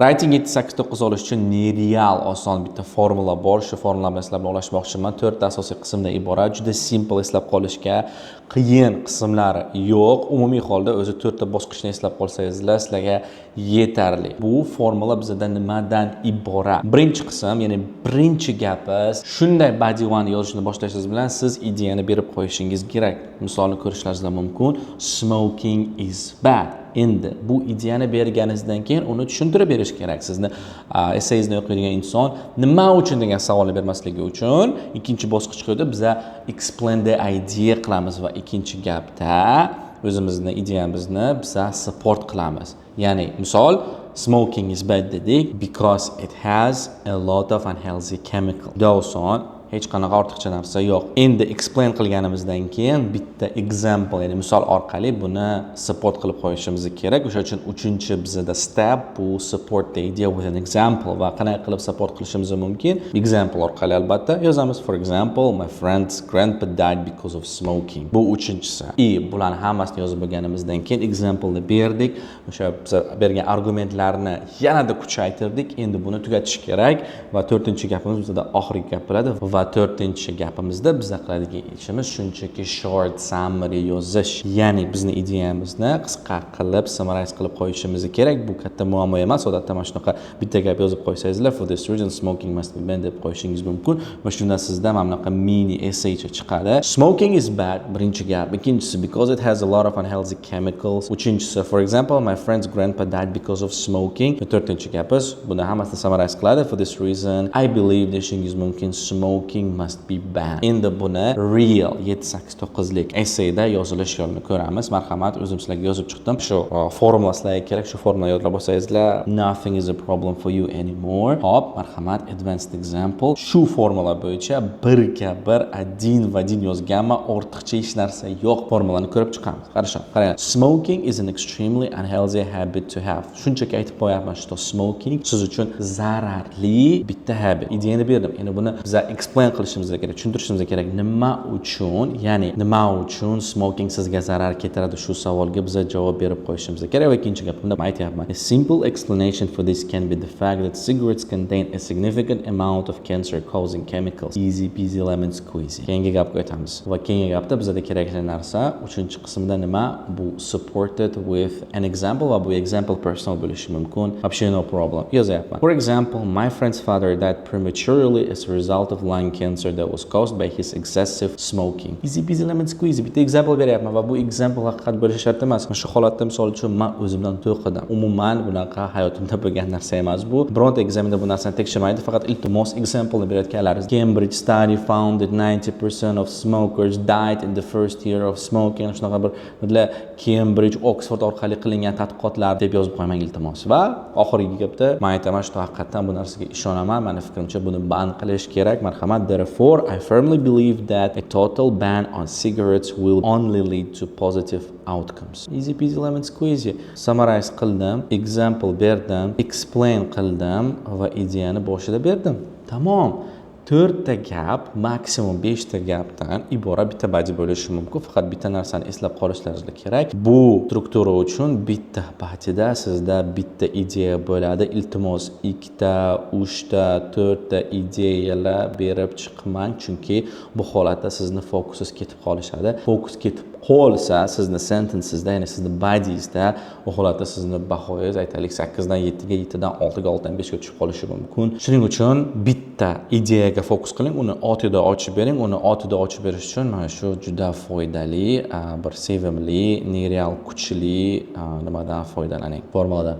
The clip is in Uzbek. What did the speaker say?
Writing 7-8-9 olish uchun nereal oson bitta formula bor. Shu formula bilan sizlar bilan o'rganmoqchiman. 4 ta asosiy qismdan iborat. Juda simple eslab qolishga qiyin qismlari yo'q. Umumiy holda o'zi 4 ta bosqichni eslab qolsangizlar sizlarga yetarli. Bu formula bizda nimadan iborat? Birinchi qism, ya'ni birinchi gapi, shunday body one yozishni boshlashingiz bilan siz ideyani berib qo'yishingiz kerak. Misolni ko'rishlaringiz mumkin. Smoking is bad. Endi bu ideyani berganingizdan keyin uni tushuntirib berish kerak. Sizni essayingizni o'qiydigan inson nima uchun degan savolni bermasligi uchun ikkinchi bosqich qo'ydi. Biz explain the idea qilamiz va ikkinchi gapda o'zimizni ideyamizni biz support qilamiz. Ya'ni misol smoking is bad dedik because it has a lot of unhealthy chemicals. Juda oson. Hech qanaqa ortiqcha narsa yo'q. Endi explain qilganimizdan keyin bitta example, ya'ni misol orqali buni support qilib qo'yishimiz kerak. O'sha uchun 3-bizda step bu support the idea with an example. Va qanday qilib support qilishimiz mumkin? Example orqali albatta yozamiz. For example, my friend's grandpa died because of smoking. Bu 3-si. Bularni hammasini yozib bo'lganimizdan keyin example ni berdik. O'sha biz bergan argumentlarni yanada kuchaytirdik. Endi buni tugatish kerak va 4-gapimiz bizda oxirgi gap bo'ladi. Va 4-gapimizda biz qiladigan ishimiz shunchaki short summary yozish. Ya'ni bizning ideyamizni qisqa qilib, summarize qilib qo'yishimiz kerak. Bu katta muammo emas. Odatda mana shunaqa bitta gap yozib qo'ysangizlar, for this reason smoking must be banned deb qo'yishingiz mumkin. Va shundan sizda mana bunaqa mini essay chiqadi. Smoking is bad, birinchi gap. Ikkinchisi, because it has a lot of unhealthy chemicals. Uchinchisi, for example, my friend's grandpa died because of smoking. 4-gapimiz buni hammasini summarize qiladi. For this reason, I believe deshingiz mumkin smoking must be banned. Endi buni real 7-8-9lik essayda yozilish yo'lini ko'ramiz. Marhamat, o'zim sizlarga yozib chiqdim. Shu formula sizlarga kerak. Shu formula yodlab olsangizlar, nothing is a problem for you anymore. Hop, marhamat, advanced example. Shu formula bo'yicha bir один yozganman, ortiqcha hech narsa yo'q. Formulani ko'rib chiqamiz. Qarang. Smoking is an extremely unhealthy habit to have. Shunchaki aytib qo'yapman, shu smoking siz uchun zararli bitta habit. Ideyani berdim. Endi buni biz explain qilishimiz kerak, tushuntirishimiz kerak. Nima uchun smoking sizga zarar keltiradi? Shu savolga biz javob berib qo'yishimiz kerak. Va ikkinchi gapimda aytyapman. A simple explanation for this can be the fact that cigarettes contain a significant amount of cancer-causing chemicals. Easy peasy lemon squeezy. Keyingi gapga o'tamiz. Va keyingi gapda bizga kerakli narsa 3-qismda nima? Bu supported with an example va bu example personal bo'lishi mumkin. Вообще no problem. Yozyapman. For example, my friend's father died prematurely as a result of lung cancer that was caused by his excessive smoking. Easy peasy lemon squeezy. Bitta example beryapman va bu example haqiqat bo'lishi shart emas. Shu holatda misol uchun men o'zimdan to'qidim. Umuman bunaqa hayotimda bo'lgan narsa emas bu. Bironta ekzamenda bu narsani tekshirmaydi. Faqat iltimos example berayotganlaringiz. Cambridge study found that 90% of smokers died in the first year of smoking. Shunaqa bir Cambridge, Oxford orqali qilingan tadqiqotlar deb yozib qo'ymang iltimos. Va oxirgi gapda men aytaman, shu haqiqatan bu narsaga ishonaman. Meni fikrimcha buni ban qilish kerak. Marhamat. Therefore, I firmly believe that a total ban on cigarettes will only lead to positive outcomes. Easy peasy lemon squeezy. Summarize qildim, example berdim, explain qildim va ideyani boshida berdim. Tamom. 4 ta gap, maksimum 5 ta gapdan iborat bitta body bo'lishi mumkin. Faqat bitta narsani eslab qolishlaringiz kerak. Bu struktura uchun bitta bodyda sizda bitta ideya bo'ladi. Iltimos 2 ta, 3 ta, 4 ta ideyalar berib chiqmang, chunki bu holatda sizni fokusingiz ketib qolishadi. Fokus ketib qolsa sizni sentencesda, ya'ni sizni bodyingizda bu holatda sizni bahoyingiz aytaylik 8 dan 7 ga, 7 dan 6 ga, 6 dan 5 ga tushib qolishi mumkin. Shuning uchun bitta ideyaga fokus qiling, uni otida ochib bering. Uni otida ochib berish uchun mana shu juda foydali, bir sevimli, nereal kuchli nimadan foydalaning. Formuladan.